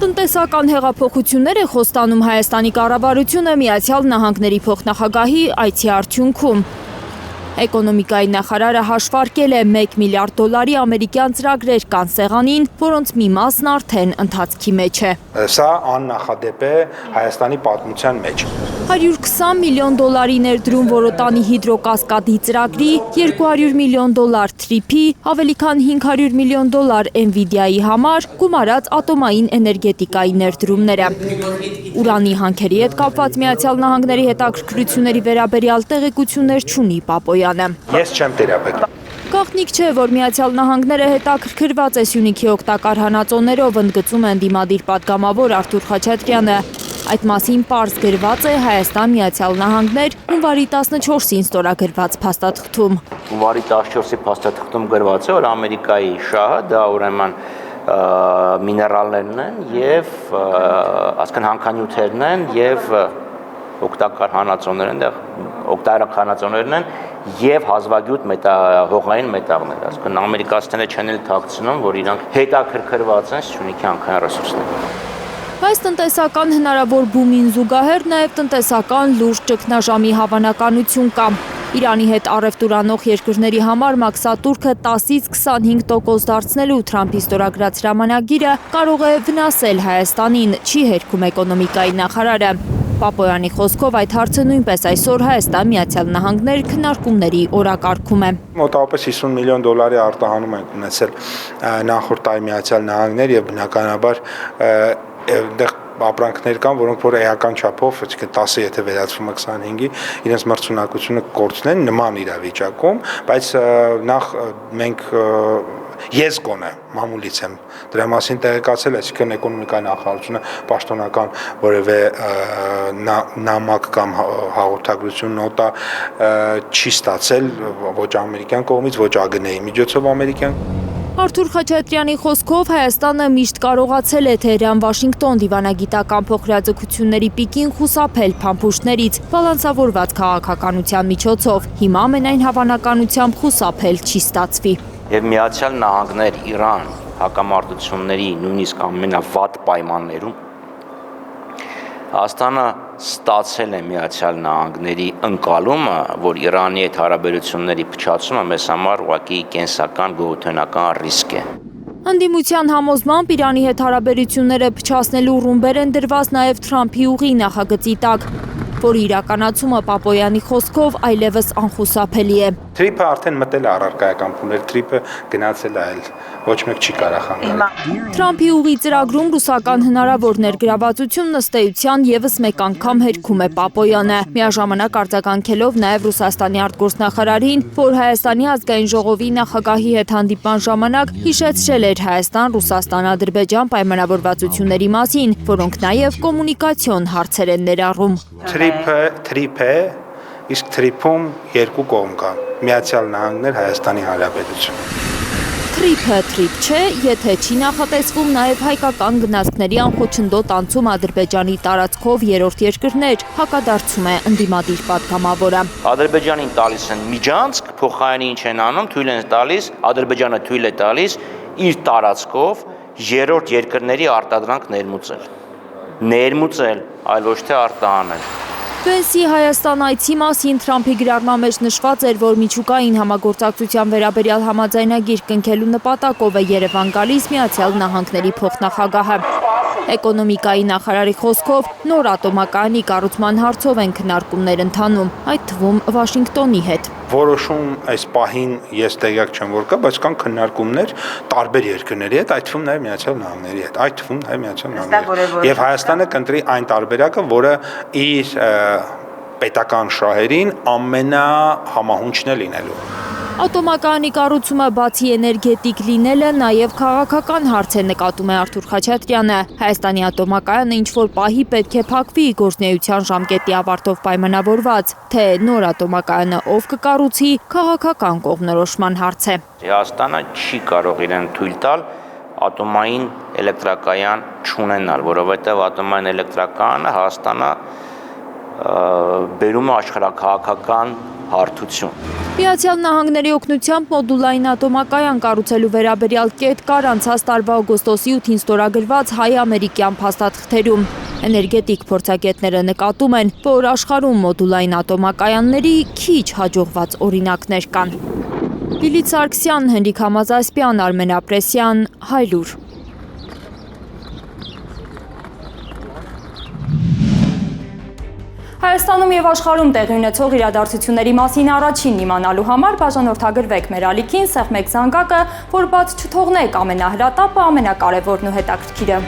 Տնտեսական հեղափոխություններ է խոստանում Հայաստանի կառավարությունը Միացյալ Նահանգների փոխնախագահի այցի արդյունքում։ Էկոնոմիկայի նախարարը հաշվարկել է $1 միլիարդ ամերիկյան ծրագրեր կան սեղանին, որոնց մի մասն արդեն ընթացքի մեջ է։ Սա աննախադեպ է Հայաստանի պատմության մեջ։ $120 միլիոն ներդրում Որոտանի հիդրոկասկադի ծրագրի, $200 միլիոն թրիփի, ավելի քան $500 միլիոն Nvidia-ի համար գումարած ատոմային էներգետիկայի ներդրումները։ Ուրանի հանքերի հետ կապված Միացյալ Նահանգների հետաքրքրությունների վերաբերյալ տեղեկություններ չունի Պապոյանը։ Ես չեմ տերապետ։ Գաղտնիք չէ, որ Միացյալ Նահանգները հետաքրքրված է Սյունիքի օգտակար հանածոներով, ընդգծում է ընդդիմադիր պատգամավոր Արթուր Խաչատրյանը։ Այդ մասին պարզ գրված է Հայաստան-Միացյալ Նահանգներ հունվարի 14-ին ստորագրված փաստաթղթում։ Հունվարի 14-ի փաստաթղթում գրված է, որ Ամերիկայի շահը դա ուրեմն միներալներն են եւ ասկան հանքանյութերն են եւ օգտակար հանածոներն են եւ հազվագյուտ հողային մետաղներ, ասկան ամերիկացիները չեն էլ թաքցնում, որ իրանք հետաքրքրված են Սյունիքի հանքային ռեսուրսներին։ Այս տնտեսական հնարավոր բումին զուգահեռ նաև տնտեսական լուրջ ճգնաժամի հավանականություն կա։ Իրանի հետ առևտուր անող երկրների համար մաքսատուրքը 10-ից 25% դարձնելու Թրամփի ստորագրած հրամանագիրը կարող է վնասել Հայաստանին, չի հերքում էկոնոմիկայի նախարարը։ Պապոյանի խոսքով այդ հարցը նույնպես այսօր Հայաստան-Միացյալ Նահանգներ քննարկումների օրակարգում է։ Մոտավորապես $50 միլիոն արտահանում ենք ունեցել նախորդ տարի Միացյալ Նահանգներ եւ բնականաբար այդտեղ ապրանքներ կան, որոնք որ էական չափով, այսինքն 10-ը եթե վերածվում է 25-ի, իրենց մրցունակությունը կորցնեն նման իրավիճակում, բայց նախ մենք ես գոնե մամուլից եմ դրա մասին տեղեկացել, այսինքն էկոնոմիկայի նախարարությունը պաշտոնական որևէ նամակ կամ հաղորդագրություն նոտա չի ստացել ոչ ամերիկյան կողմից, ոչ ԱԳՆ-ի միջոցով ամերիկյան։ Արթուր Խաչատրյանի խոսքով Հայաստանը միշտ կարողացել է Թեհրան-Վաշինգտոն դիվանագիտական փոխհրաձգությունների պիկին խուսափել փամփուշտներից, բալանսավորված քաղաքականության միջոցով։ Հիմա ամենայն հավանականությամբ խուսափել չի ստացվի։ Եվ Միացյալ Նահանգներ Իրան հակամարտությունների նույնիսկ ամենավատ պայմաններում Հայաստանը ստացել է Միացյալ Նահանգների ընկալումը, որ Իրանի հետ հարաբերությունների փչացումը մեզ համար ուղղակի կենսական գոհութենական ռիսկ է։ Ընդդիմության համոզմամբ Իրանի հետ հարաբերությունները փչացնելու ռումբեր են դրված նաև Թրամփի ուղի նախագծի տակ, որի իրականացումը Պապոյանի խոսքով այլևս անխուսափելի է։ Թրիփը արդեն մտել է առարկայական փուլեր, թրիփը գնացել է այլ ոչ մեկ չի կարող հանգնել։ Թրամփի ուղի ծրագրում ռուսական հնարավոր ներգրավվածությունն ըստ էության եւս մեկ անգամ հերքում է Պապոյանը, միաժամանակ արձագանքելով նաև Ռուսաստանի արտգործնախարարին, որ Հայաստանի ազգային ժողովի նախագահի հետ հանդիպման ժամանակ հիշեցրել էր Հայաստան-Ռուսաստան-Ադրբեջան պայմանավորվածությունների մասին, որոնք նաև կոմունիկացիոն հարցեր են ներառում։ Թրիփ է, իսկ թրիփում երկու կողմ կա՝ Միացյալ Նահանգներ, Հայաստանի Հանրապետություն։ Թրիփը թրիփ չէ, եթե չի նախատեսվում նաև հայկական գնացքների անխոչնդոտ անցում Ադրբեջանի տարածքով երրորդ երկրներ, հակադարձում է ընդդիմադիր պատգամավորը։ Ադրբեջանին տալիս են միջանցք, փոխարենը ինչ են անում, թույլ են տալիս, Ադրբեջանը թույլ է տալիս իր տարածքով երրորդ երկրների արտադրանք ներմուծել, այլ ոչ թե արտահանել։ Պենսի Հայաստան այցի մասին Թրամփի գրառման մեջ նշված էր, որ միջուկային համագործակցության վերաբերյալ համաձայնագիր կնքելու նպատակով է Երևան գալիս Միացյալ Նահանգների փոխնախագահը։ Էկոնոմիկայի նախարարի խոսքով նոր ատոմակայանի կառուցման հարցով են քննարկումներ ընթանում, այդ թվում Վաշինգտոնի հետ։ Որոշում այս պահին ես տեղյակ չեմ որ կա, բայց կան քննարկումներ տարբեր երկրների հետ, այդ թվում նաև Միացյալ Նահանգների հետ, այդ թվում նաև Միացյալ Նահանգների։ Եվ Հայաստանը կընտրի այն տարբերակը, որը իր պետական շահերին ամենահամահունչն է լինելու։ Ատոմակայանի կառուցումը բացի էներգետիկ լինելը նաև քաղաքական հարց է, նկատում է Արթուր Խաչատրյանը։ Հայաստանի ատոմակայանը ինչ-որ պահի պետք է փակվի գործունեության ժամկետի ավարտով պայմանավորված, թե նոր ատոմակայանը ով կկառուցի, քաղաքական կողմնորոշման հարց է։ Հայաստանը չի կարող իրեն թույլ տալ ատոմային էլեկտրակայան չունենալ, որովհետև ատոմային էլեկտրակայանը Հայաստանը բերում է աշխարհաքաղաքական հարթություն։ Միացյալ Նահանգների օգնությամբ մոդուլային ատոմակայան կառուցելու վերաբերյալ կետ կար անցած տարվա օգոստոսի 8-ին ստորագրված հայ-ամերիկյան փաստաթղթերում։ Էներգետիկ փորձագետները նկատում են, որ աշխարհում մոդուլային ատոմակայանների քիչ հաջողված օրինակներ կան։ Լիլիթ Սարգսյան, Հենրիկ Համազասպյան, Արմեն Ապրեսյան, Հայլուր։ Հայաստանում եւ աշխարհում տեղի ունեցող իրադարձությունների մասին առաջին իմանալու համար բաժանորդագրվեք մեր ալիքին, սեղմեք զանգակը, որ բաց չթողնեք ամենահրատապը, ամենակարևորն ու հետաքրքիրը։